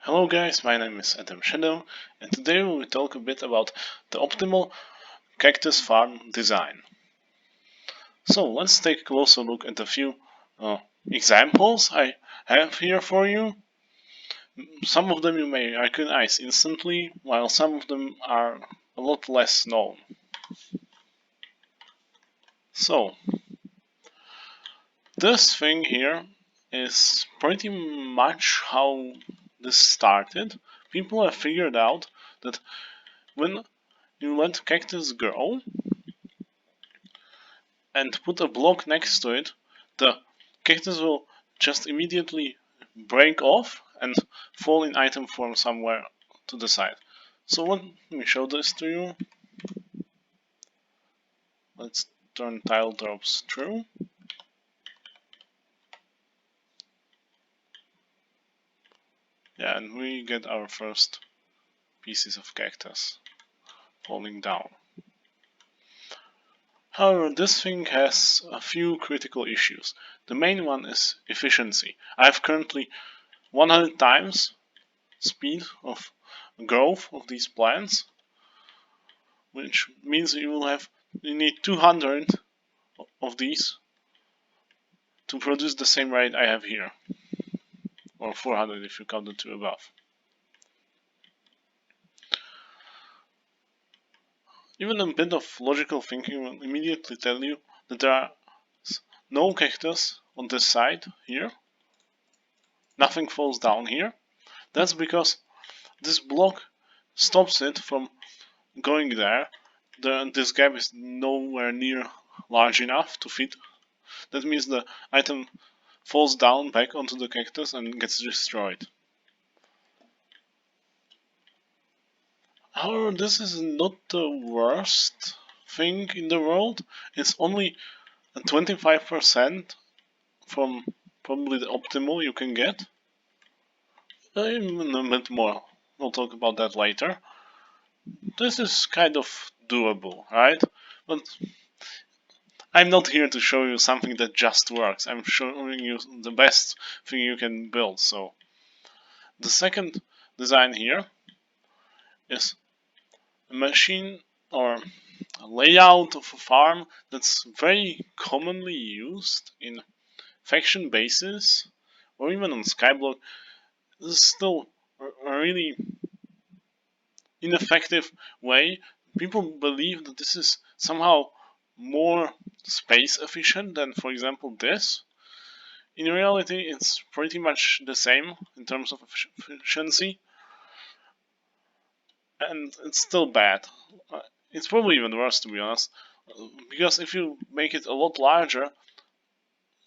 Hello guys, my name is Adam Shadow, and today we will talk a bit about the optimal cactus farm design. So let's take a closer look at a few examples I have here for you. Some of them you may recognize instantly, while some of them are a lot less known. So this thing here is pretty much how this started. People have figured out that when you let cactus grow, and put a block next to it, the cactus will just immediately break off and fall in item form somewhere to the side. So let me show this to you. Let's turn tile drops true. Yeah, and we get our first pieces of cactus falling down. However, this thing has a few critical issues. The main one is efficiency. I have currently 100 times speed of growth of these plants, which means you need 200 of these to produce the same rate I have here, or 400 if you count the two above. Even a bit of logical thinking will immediately tell you that there are no cactus on this side here. Nothing falls down here. That's because this block stops it from going there. This gap is nowhere near large enough to fit. That means the item falls down back onto the cactus and gets destroyed. However, this is not the worst thing in the world. It's only 25% from probably the optimal you can get. Even a bit more. We'll talk about that later. This is kind of doable, right? But I'm not here to show you something that just works. I'm showing you the best thing you can build. So the second design here is a machine or a layout of a farm that's very commonly used in faction bases or even on Skyblock. This is still a really ineffective way. People believe that this is somehow more space efficient than, for example, this. In reality, it's pretty much the same in terms of efficiency, and it's still bad. It's probably even worse, to be honest, because if you make it a lot larger,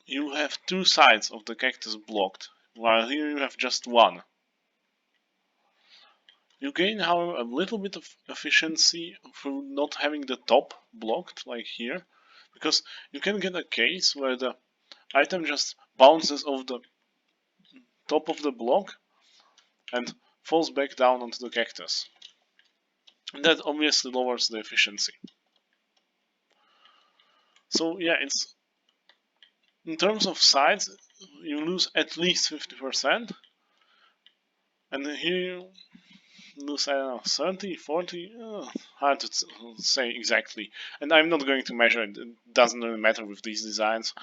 you have two sides of the cactus blocked, while here you have just one. You gain, however, a little bit of efficiency through not having the top blocked, like here, because you can get a case where the item just bounces off the top of the block and falls back down onto the cactus. And that obviously lowers the efficiency. So yeah, it's in terms of size, you lose at least 50%, and here you lose, I don't know, 30, 40, hard to say exactly. And I'm not going to measure it, it doesn't really matter with these designs.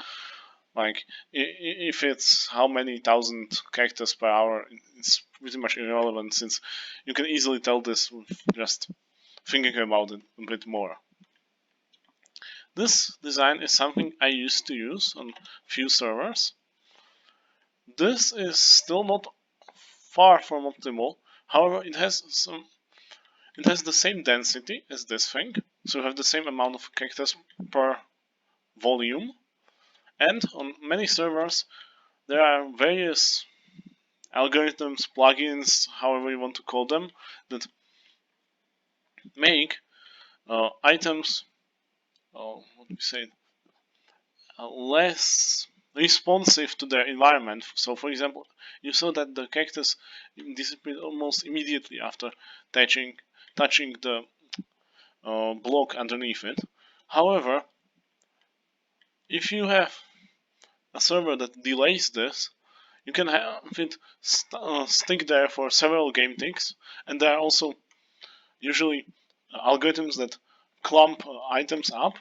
Like, if it's how many thousand cactus per hour, it's pretty much irrelevant, since you can easily tell this with just thinking about it a bit more. This design is something I used to use on few servers. This is still not far from optimal. However, it has the same density as this thing, so you have the same amount of cactus per volume. And on many servers, there are various algorithms, plugins, however you want to call them, that make items, what do we say, less responsive to their environment. So, for example, you saw that the cactus disappeared almost immediately after touching the block underneath it. However, if you have a server that delays this, you can have it stick there for several game ticks, and there are also usually algorithms that clump items up,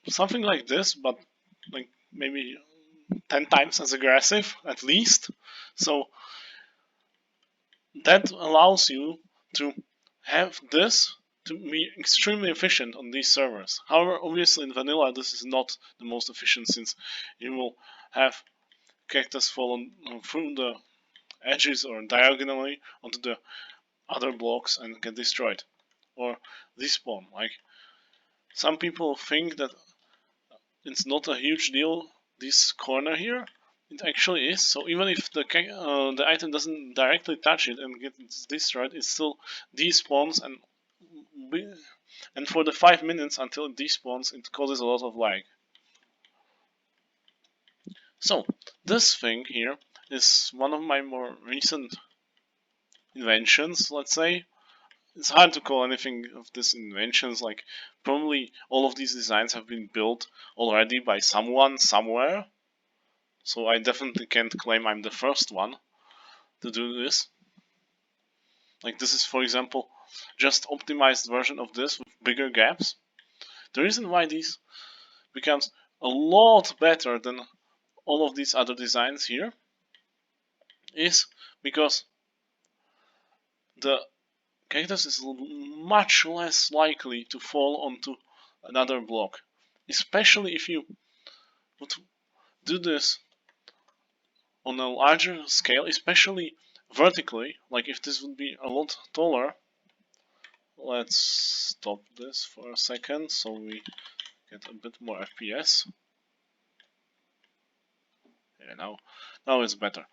something like this, but like maybe 10 times as aggressive at least. So that allows you to have this to be extremely efficient on these servers. However, obviously in vanilla this is not the most efficient, since you will have Cactus fall through the edges or diagonally onto the other blocks and get destroyed or despawn. Like, some people think that it's not a huge deal, this corner here. It actually is. So even if the item doesn't directly touch it and gets destroyed, it still despawns, and for the 5 minutes until it despawns, it causes a lot of lag. So this thing here is one of my more recent inventions, let's say. It's hard to call anything of these inventions, like probably all of these designs have been built already by someone somewhere. So I definitely can't claim I'm the first one to do this. Like, this is, for example, just optimized version of this with bigger gaps. The reason why this becomes a lot better than all of these other designs here is because the Cactus is much less likely to fall onto another block, especially if you would do this on a larger scale, especially vertically. Like, if this would be a lot taller. Let's stop this for a second so we get a bit more FPS. Yeah, now it's better.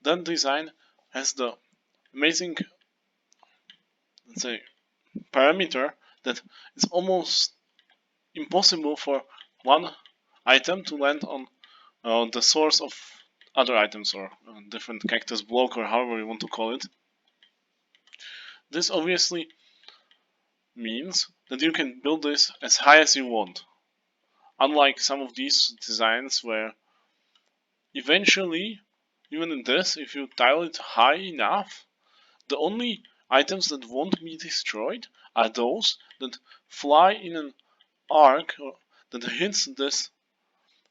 That design has the amazing, let's say, parameter that it's almost impossible for one item to land on the source of other items, or different cactus block, or however you want to call it. This obviously means that you can build this as high as you want, unlike some of these designs where eventually, even in this, if you tile it high enough, the only items that won't be destroyed are those that fly in an arc, or that hits this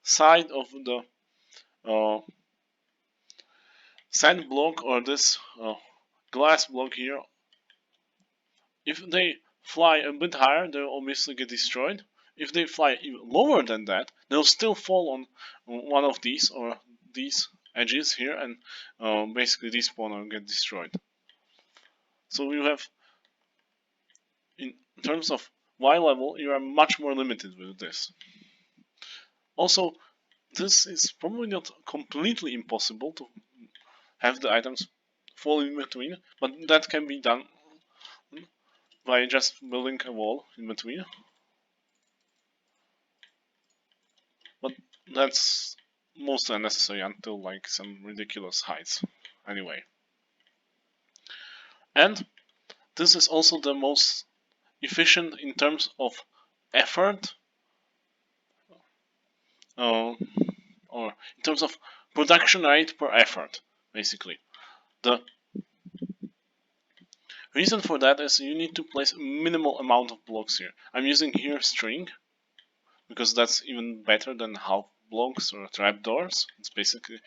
side of the uh, sand block, or this glass block here. If they fly a bit higher, they'll obviously get destroyed. If they fly even lower than that, they'll still fall on one of these or these edges here, and basically despawn or get destroyed. So you have, in terms of Y level, you are much more limited with this. Also, this is probably not completely impossible to have the items fall in between, but that can be done by just building a wall in between. But that's mostly unnecessary until like some ridiculous heights. Anyway. And this is also the most efficient in terms of effort, or in terms of production rate per effort, basically. The reason for that is you need to place a minimal amount of blocks here. I'm using here string, because that's even better than half blocks or trapdoors. It's basically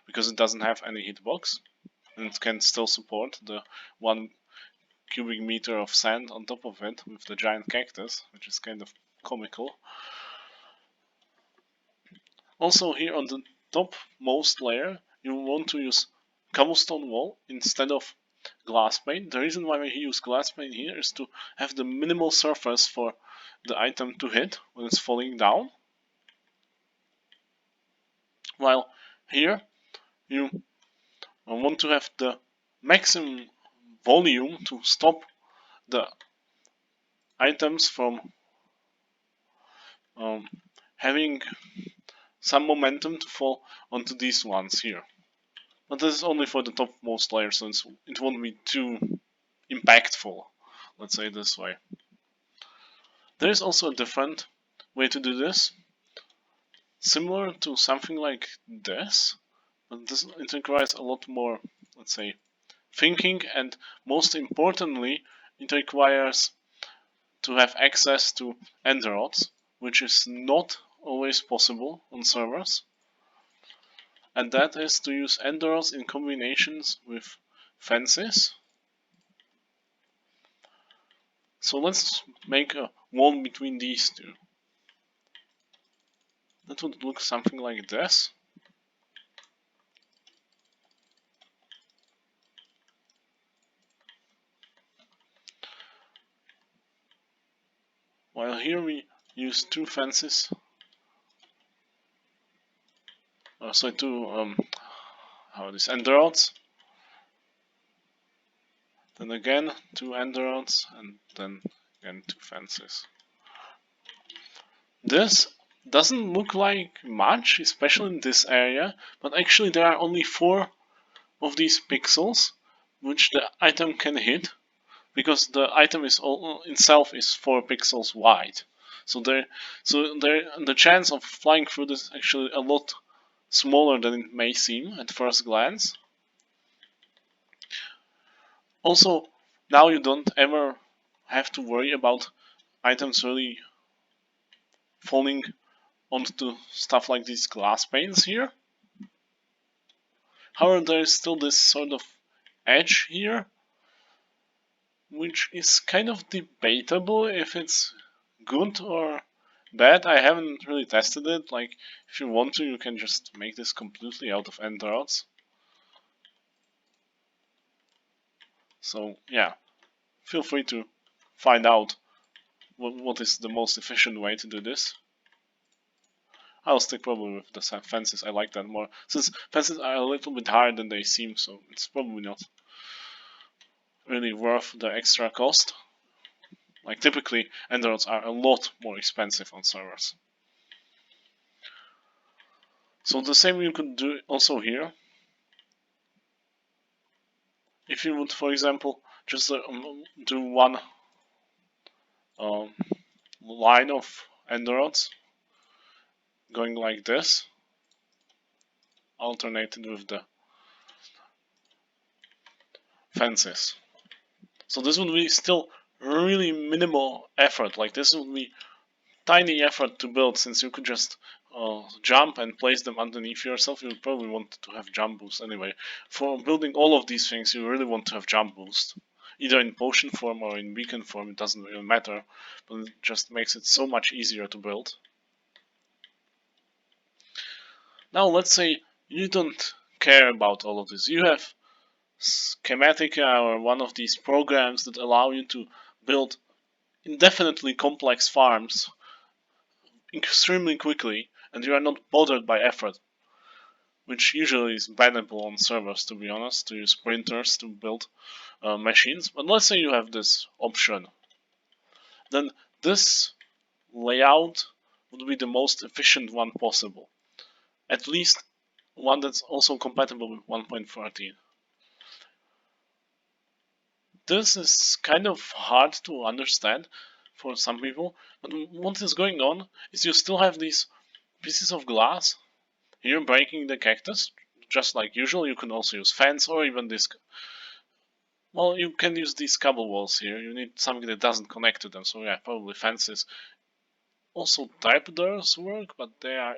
because it doesn't have any hitbox, and it can still support the 1 cubic meter of sand on top of it with the giant cactus, which is kind of comical. Also, here on the topmost layer, you want to use cobblestone wall instead of glass pane. The reason why we use glass pane here is to have the minimal surface for the item to hit when it's falling down. While here, you want to have the maximum volume to stop the items from having some momentum to fall onto these ones here. But this is only for the topmost layer, so it won't be too impactful, let's say this way. There is also a different way to do this, similar to something like this, but it requires a lot more, let's say, thinking, and most importantly, it requires to have access to end rods, which is not always possible on servers. And that is to use end rods in combinations with fences. So let's make a wall between these two. That would look something like this. While here we use two fences. So two end rods. Then again two end rods, and then again two fences. This doesn't look like much, especially in this area, but actually there are only 4 of these pixels which the item can hit, because the item is itself is 4 pixels wide. So the chance of flying through this is actually a lot smaller than it may seem at first glance. Also, now you don't ever have to worry about items really falling onto stuff like these glass panes here. However, there is still this sort of edge here, which is kind of debatable if it's good or bad. I haven't really tested it. Like, if you want to, you can just make this completely out of end rods. So yeah, feel free to find out what is the most efficient way to do this. I'll stick probably with the fences. I like that more, since fences are a little bit higher than they seem, so it's probably not really worth the extra cost. Like, typically, end rods are a lot more expensive on servers. So the same you could do also here. If you would, for example, just do one line of end rods going like this, alternated with the fences. So this would be still really minimal effort. Like, this would be tiny effort to build, since you could just jump and place them underneath yourself. You would probably want to have jump boost anyway. For building all of these things, you really want to have jump boost. Either in potion form or in beacon form, it doesn't really matter, but it just makes it so much easier to build. Now let's say you don't care about all of this. You have Schematica or one of these programs that allow you to build indefinitely complex farms extremely quickly, and you are not bothered by effort, which usually is bannable on servers, to be honest, to use printers to build machines. But let's say you have this option, then this layout would be the most efficient one possible. At least one that's also compatible with 1.13. This is kind of hard to understand for some people, but what is going on is you still have these pieces of glass here breaking the cactus, just like usual. You can also use fence or even this. Well, you can use these cobble walls here. You need something that doesn't connect to them, so yeah, probably fences. Also, trapdoors work, but they are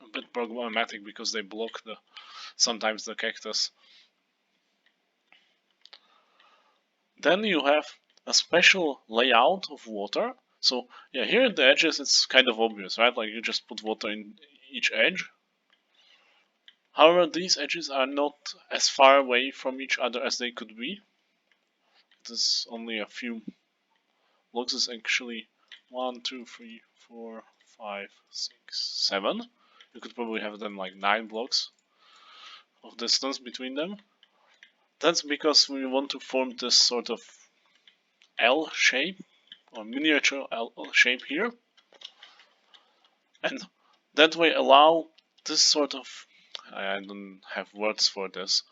a bit problematic because they block sometimes the cactus. Then you have a special layout of water. So yeah, here at the edges it's kind of obvious, right? Like, you just put water in each edge. However, these edges are not as far away from each other as they could be. It is only a few blocks. It's actually 1, 2, 3, 4, 5, 6, 7. You could probably have them like 9 blocks of distance between them. That's because we want to form this sort of L shape, or miniature L shape here, and that way allow this sort of, I don't have words for this,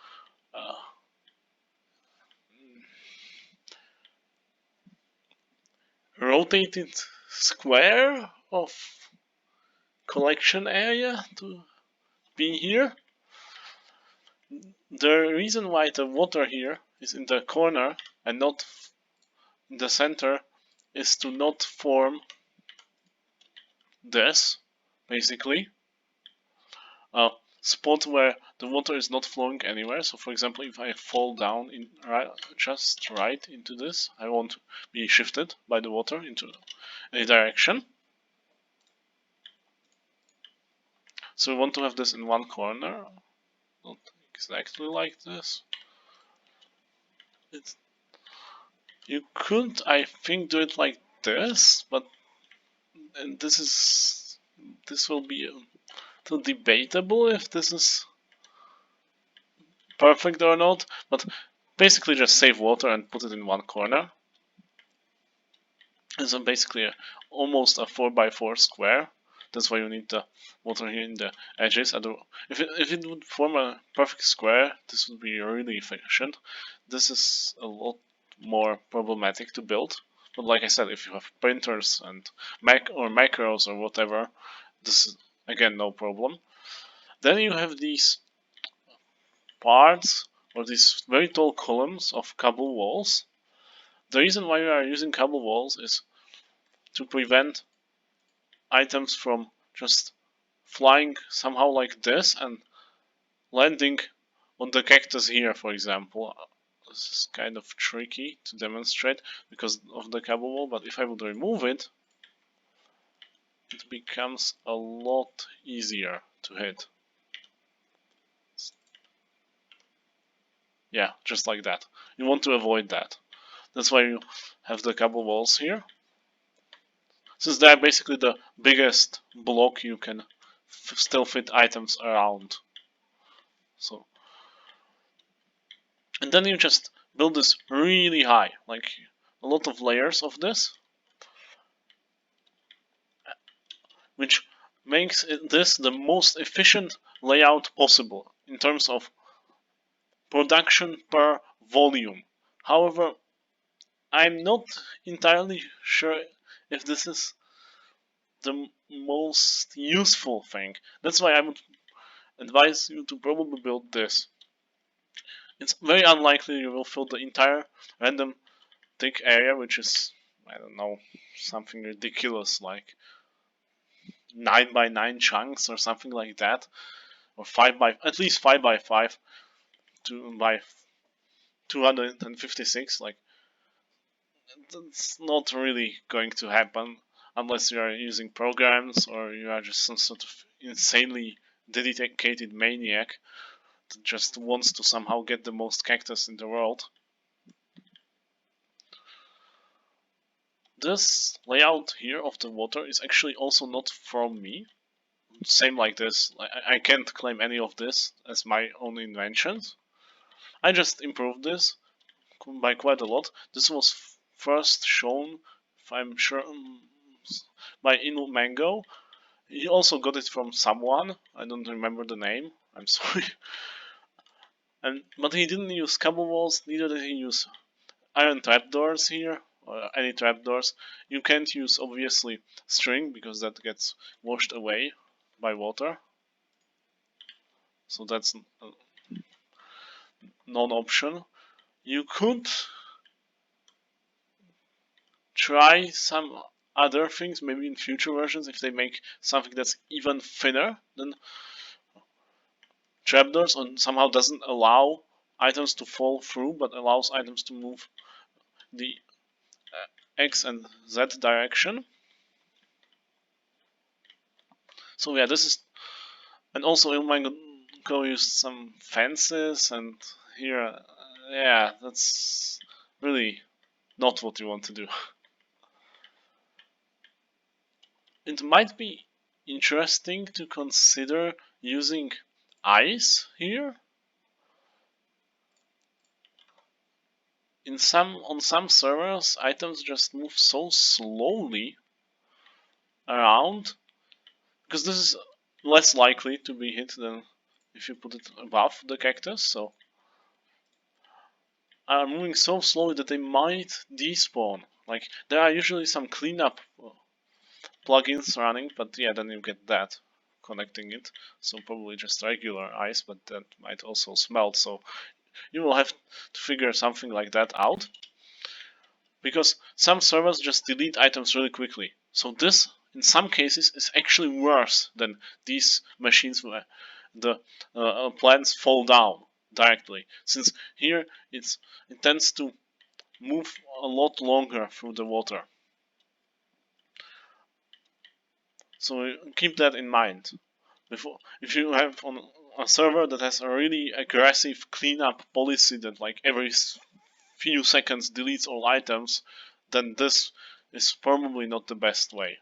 rotated square of collection area to be here. The reason why the water here is in the corner and not in the center is to not form this, basically, a spot where the water is not flowing anywhere. So for example, if I fall down in just right into this, I won't be shifted by the water into any direction. So we want to have this in one corner, not exactly like this. You could, I think, do it like this, but and this will be too debatable if this is perfect or not. But basically, just save water and put it in one corner. And so basically, almost a 4x4 square. That's why you need the water here in the edges. If it would form a perfect square, this would be really efficient. This is a lot more problematic to build. But like I said, if you have printers and macros or whatever, this is again no problem. Then you have these parts or these very tall columns of cable walls. The reason why we are using cable walls is to prevent items from just flying somehow like this and landing on the cactus here, for example. This is kind of tricky to demonstrate because of the cable wall, but if I would remove it, it becomes a lot easier to hit. Yeah, just like that. You want to avoid that. That's why you have the cable walls here. Since they are basically the biggest block you can still fit items around. So, and then you just build this really high, like a lot of layers of this, which makes this the most efficient layout possible in terms of production per volume. However, I'm not entirely sure if this is the most useful thing. That's why I would advise you to probably build this. It's very unlikely you will fill the entire random thick area, which is, I don't know, something ridiculous like 9x9 chunks or something like that, or at least 5x5 by 256. Like, that's not really going to happen unless you are using programs or you are just some sort of insanely dedicated maniac that just wants to somehow get the most cactus in the world. This layout here of the water is actually also not from me. Same like this, I can't claim any of this as my own inventions. I just improved this by quite a lot. This was first shown, if I'm sure, by Ilmango. He also got it from someone. I don't remember the name. I'm sorry. But he didn't use cable walls. Neither did he use iron trapdoors here or any trapdoors. You can't use obviously string because that gets washed away by water. So that's a non-option. You could try some other things, maybe in future versions, if they make something that's even thinner than trapdoors and somehow doesn't allow items to fall through but allows items to move the X and Z direction. So yeah, this is, and also Ilmango used some fences, and here, yeah, that's really not what you want to do. It might be interesting to consider using ice here. On some servers, items just move so slowly around because this is less likely to be hit than if you put it above the cactus. So are moving so slowly that they might despawn. Like, there are usually some cleanup plugins running, but yeah, then you get that. connecting it, so probably just regular ice, but that might also smelt, so you will have to figure something like that out, because some servers just delete items really quickly. So this, in some cases, is actually worse than these machines where the plants fall down directly, since here it tends to move a lot longer through the water. So keep that in mind. If you have on a server that has a really aggressive cleanup policy that like every few seconds deletes all items, then this is probably not the best way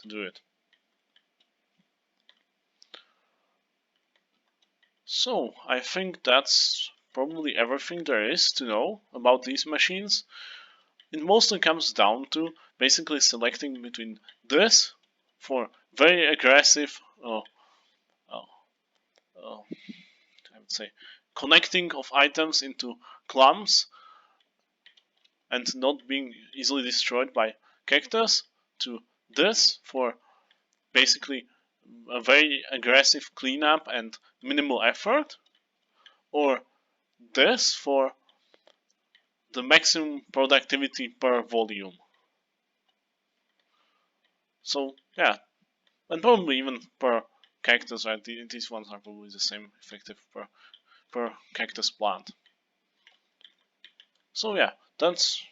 to do it. So I think that's probably everything there is to know about these machines. It mostly comes down to basically selecting between this for very aggressive uh, I would say connecting of items into clumps and not being easily destroyed by Cactus, to this for basically a very aggressive cleanup and minimal effort, or this for the maximum productivity per volume. So yeah, and probably even per cactus, right? These ones are probably the same effective per cactus plant. So yeah, that's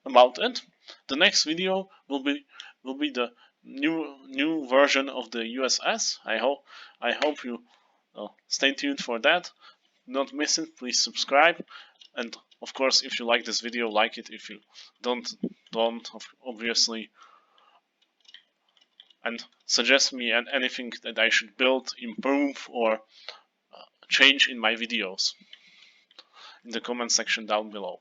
about it. The next video will be the new version of the USS. I hope you stay tuned for that. Don't miss it. Please subscribe, and of course, if you like this video, like it. If you don't obviously, and suggest me and anything that I should build, improve, or change in my videos in the comment section down below.